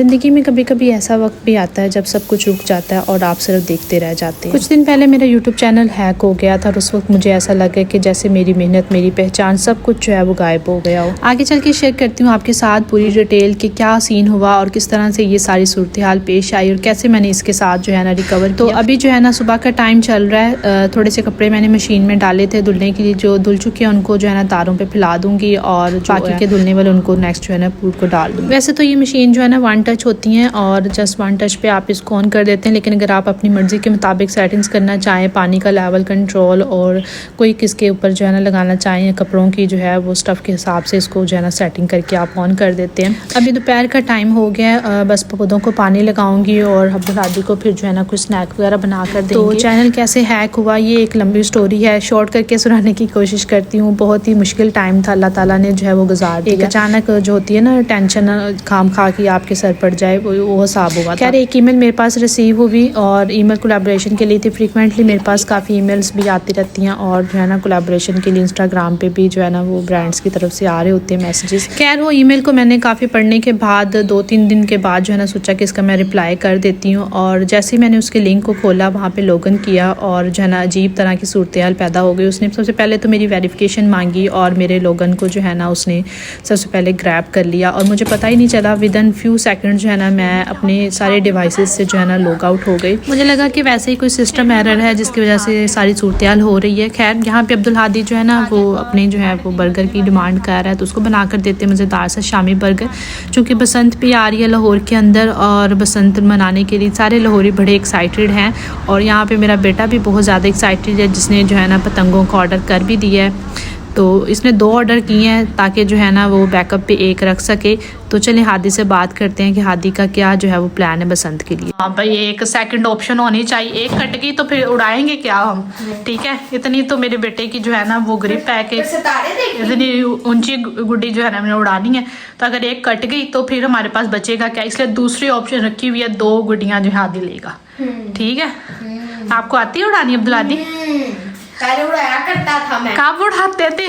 ज़िंदगी में कभी कभी ऐसा वक्त भी आता है जब सब कुछ रुक जाता है और आप सिर्फ देखते रह जाते हैं। कुछ दिन पहले मेरा यूट्यूब चैनल हैक हो गया था और उस वक्त मुझे ऐसा लगा कि जैसे मेरी मेहनत, मेरी पहचान, सब कुछ जो है वो गायब हो गया हो। आगे चल के शेयर करती हूँ आपके साथ पूरी डिटेल कि क्या सीन हुआ और किस तरह से ये सारी सूरत हाल पेश आई और कैसे मैंने इसके साथ जो है ना रिकवर किया। तो अभी जो है ना सुबह का टाइम चल रहा है, थोड़े से कपड़े मैंने मशीन में डाले थे धुलने के लिए, जो धुल चुके हैं उनको जो है ना तारों पर फैला दूंगी और बाकी के धुलने वाले उनको नेक्स्ट जो है ना पूर को डाल दूँगी। वैसे तो ये मशीन जो है ना 1 टच होती हैं और जस्ट 1 टच पे आप इसको ऑन कर देते हैं, लेकिन अगर आप अपनी मर्ज़ी के मुताबिक सेटिंग्स करना चाहें, पानी का लेवल कंट्रोल और कोई किसके ऊपर जो है ना लगाना चाहें, कपड़ों की जो है वो स्टफ़ के हिसाब से इसको जो है ना सेटिंग करके आप ऑन कर देते हैं। अभी दोपहर का टाइम हो गया है, बस पौधों को पानी लगाऊंगी और अब्दुल को फिर जो है ना कुछ स्नैक वगैरह बना कर देंगे। तो चैनल कैसे हैक हुआ ये एक लंबी स्टोरी है, शॉर्ट करके सुनाने की कोशिश करती हूँ। बहुत ही मुश्किल टाइम था, अल्लाह ताला ने जो है वो गुजार दिया। एक अचानक जो होती है ना टेंशन खाम खा की आपके सर पड़ जाए, वो हिसाब हुआ। खैर एक ईमेल मेरे पास रिसीव हुई और ईमेल कोलैबोरेशन के लिए थी। फ्रीक्वेंटली मेरे पास काफ़ी ईमेल्स भी आती रहती हैं और जो है ना कोलैबोरेशन के लिए इंस्टाग्राम पे भी जो है ना वो ब्रांड्स की तरफ से आ रहे होते हैं मैसेजेस। खैर वो ईमेल को मैंने काफ़ी पढ़ने के बाद 2-3 दिन के बाद जो है ना सोचा कि इसका मैं रिप्लाई कर देती हूँ। और जैसे ही मैंने उसके लिंक को खोला, वहाँ पर लॉगिन किया और जो है ना अजीब तरह की सूरत हाल पैदा हो गई। उसने सबसे पहले तो मेरी वेरिफिकेशन मांगी और मेरे लॉगिन को जो है ना उसने सबसे पहले ग्रैब कर लिया और मुझे पता ही नहीं चला, विदिन फ्यू सेकंड जो है ना मैं अपने सारे डिवाइसेस से जो है ना लॉग आउट हो गई। मुझे लगा कि वैसे ही कोई सिस्टम एरर है जिसकी वजह से सारी सूरत हाल हो रही है। खैर यहाँ पे अब्दुल हादी जो है ना वो अपने जो है वो बर्गर की डिमांड कर रहा है, तो उसको बना कर देते हैं मज़ेदार सा शामी बर्गर। चूँकि बसंत भी आ रही है लाहौर के अंदर और बसंत मनाने के लिए सारे लाहौरी बड़े एक्साइटेड हैं और यहाँ पर मेरा बेटा भी बहुत ज़्यादा एक्साइटेड है, जिसने जो है ना पतंगों का ऑर्डर कर भी दिया है। तो इसने 2 ऑर्डर किए हैं ताकि जो है ना वो बैकअप पे 1 रख सके। तो चलिए हादी से बात करते हैं कि हादी का क्या जो है वो प्लान है बसंत के लिए। हाँ भाई, एक सेकंड ऑप्शन होनी चाहिए, एक कट गई तो फिर उड़ाएंगे क्या हम? ठीक है, इतनी तो मेरे बेटे की जो है ना वो ग्रिप है कि इतनी ऊंची गुड्डी जो है ना मैंने उड़ानी है, तो अगर एक कट गई तो फिर हमारे पास बचेगा क्या, इसलिए दूसरी ऑप्शन रखी हुई है, 2 गुड्डियाँ जो हादी लेगा। ठीक है, आपको आती है उड़ानी अब्दुल हादी? पहले उड़ाया करता था मैं। कब उड़ाते थे?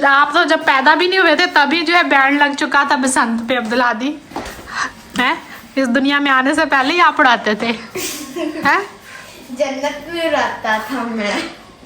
आप तो जब पैदा भी नहीं हुए थे तभी जो है बैंड लग चुका था बसंत पे अब्दुल हादी है। इस दुनिया में आने से पहले ही आप उड़ाते थे हैं? जन्नत में उड़ाता था मैं,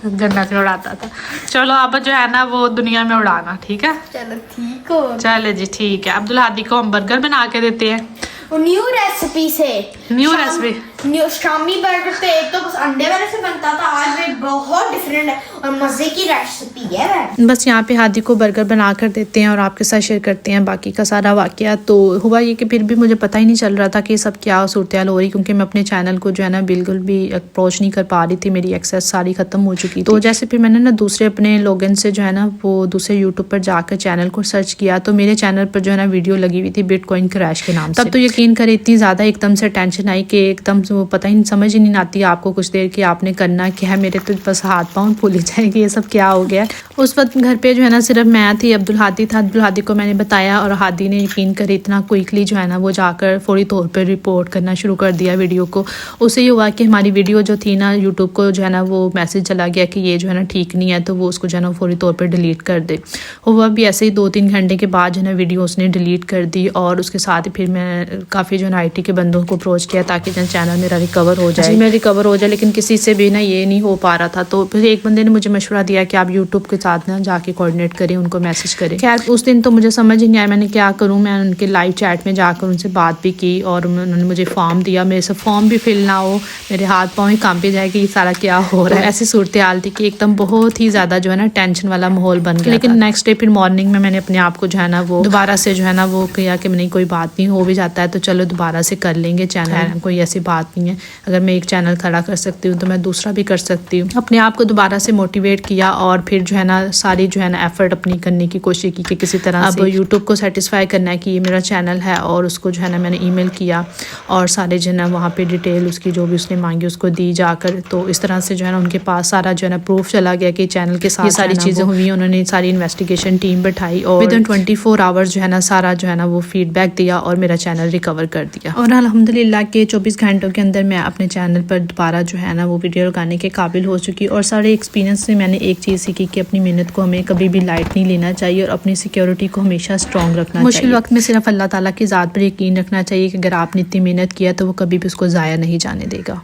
जन्नत में उड़ाता था। चलो अब जो है ना वो दुनिया में उड़ाना, ठीक है? चलो ठीक हो। चले जी ठीक है, अब्दुल हादी को हम बर्गर बना के देते हैं न्यू रेसिपी से। New recipe, new Shami burger तो एक तो बस अंडे वाले से बनता था, आज में बहुत डिफरेंट है और मजे की रेसिपी है। बस यहाँ पे हादी को बर्गर बना कर देते हैं और आपके साथ शेयर करते हैं बाकी का सारा वाकया। तो हुआ ये कि फिर भी मुझे पता ही नहीं चल रहा था कि सब क्या सूरत हाल हो रही, क्योंकि मैं अपने चैनल को जो है ना बिल्कुल भी अप्रोच नहीं कर पा रही थी, मेरी एक्सेस सारी ख़त्म हो चुकी थी। तो जैसे फिर मैंने ना दूसरे अपने लॉगिन से जो है ना वो दूसरे यूट्यूब पर जाकर चैनल को सर्च किया, तो मेरे चैनल पर जो है ना वीडियो लगी हुई थी बिटकॉइन क्रैश के नाम से। तब तो यकीन करें इतनी ज़्यादा एकदम से टेंशन आई कि एकदम से वो पता ही समझ ही नहीं आती आपको कुछ देर कि आपने करना क्या है। मेरे तो बस हाथ पाँव फूल जाए कि ये सब क्या हो गया। उस वक्त घर पे जो है ना सिर्फ मैं थी, अब्दुल हादी था। अब्दुल हादी को मैंने बताया और हादी ने यकीन करे इतना क्विकली जो है ना वो जाकर फौरी तौर पर रिपोर्ट करना शुरू कर दिया वीडियो को। उससे ये हुआ कि हमारी वीडियो जो थी ना यूट्यूब को जो है ना वो मैसेज चला गया कि ये जो है ना ठीक नहीं है, तो वो उसको जो है ना फौरी तौर पर डिलीट कर दे। हुआ भी ऐसे ही 2-3 घंटे के बाद जो है ना वीडियो उसने डिलीट कर दी और उसके साथ ही फिर मैं काफ़ी जो है ना IT के बंदों को अप्रोच किया ताकि जो चैनल मेरा रिकवर हो जाए। मैं रिकवर हो जाए, लेकिन किसी से भी ना ये नहीं हो पा रहा था। तो फिर एक बंदे ने मुझे मशवरा दिया कि आप यूट्यूब के साथ ना जाके कोऑर्डिनेट करें, उनको मैसेज करें। खैर उस दिन तो मुझे समझ ही नहीं आया मैंने क्या करूं। मैं उनके लाइव चैट में जाकर उनसे बात भी की और उन्होंने मुझे फॉर्म दिया। मेरे से फॉर्म भी फिल ना हो, मेरे हाथ पाँव ही कांपे जाए कि ये सारा क्या हो रहा है। ऐसी सूरत हाल थी कि एकदम बहुत ही ज़्यादा जो है ना टेंशन वाला माहौल बन गया। लेकिन नेक्स्ट डे फिर मॉर्निंग में मैंने अपने आप को जो है ना वो दोबारा से जो है ना वो किया कि नहीं कोई बात नहीं, हो भी जाता है तो चलो दोबारा से कर लेंगे चैनल, कोई ऐसी बात नहीं है। अगर मैं एक चैनल खड़ा कर सकती हूँ तो मैं दूसरा भी कर सकती हूँ। अपने आप को दोबारा से मोटिवेट किया और फिर जो है ना सारी जो है ना एफर्ट अपनी करने की कोशिश की कि किसी तरह अब यूट्यूब को सेटिस्फाई करना है कि ये मेरा चैनल है। और उसको जो है ना मैंने ईमेल किया और सारे जो है ना वहाँ पे डिटेल उसकी जो भी उसने मांगी उसको दी जाकर। तो इस तरह से जो है ना उनके पास सारा जो है ना प्रूफ चला गया कि चैनल के साथ ये सारी चीज़ें हुई। उन्होंने सारी इन्वेस्टिगेशन टीम बैठाई और विदिन 24 आवर्स जो है ना सारा जो है ना वो फीडबैक दिया और मेरा चैनल रिकवर कर दिया। और अल्हम्दुलिल्लाह किया कि 24 घंटों के अंदर मैं अपने चैनल पर दोबारा जो है ना वो वीडियो लगाने के काबिल हो चुकी। और सारे एक्सपीरियंस से मैंने एक चीज़ सीखी कि अपनी मेहनत को हमें कभी भी लाइट नहीं लेना चाहिए और अपनी सिक्योरिटी को हमेशा स्ट्रॉन्ग रखना चाहिए। मुश्किल वक्त में सिर्फ अल्लाह ताला की ज़ात पर यकीन रखना चाहिए कि अगर आपने इतनी मेहनत किया तो वो कभी भी उसको ज़ाया नहीं जाने देगा।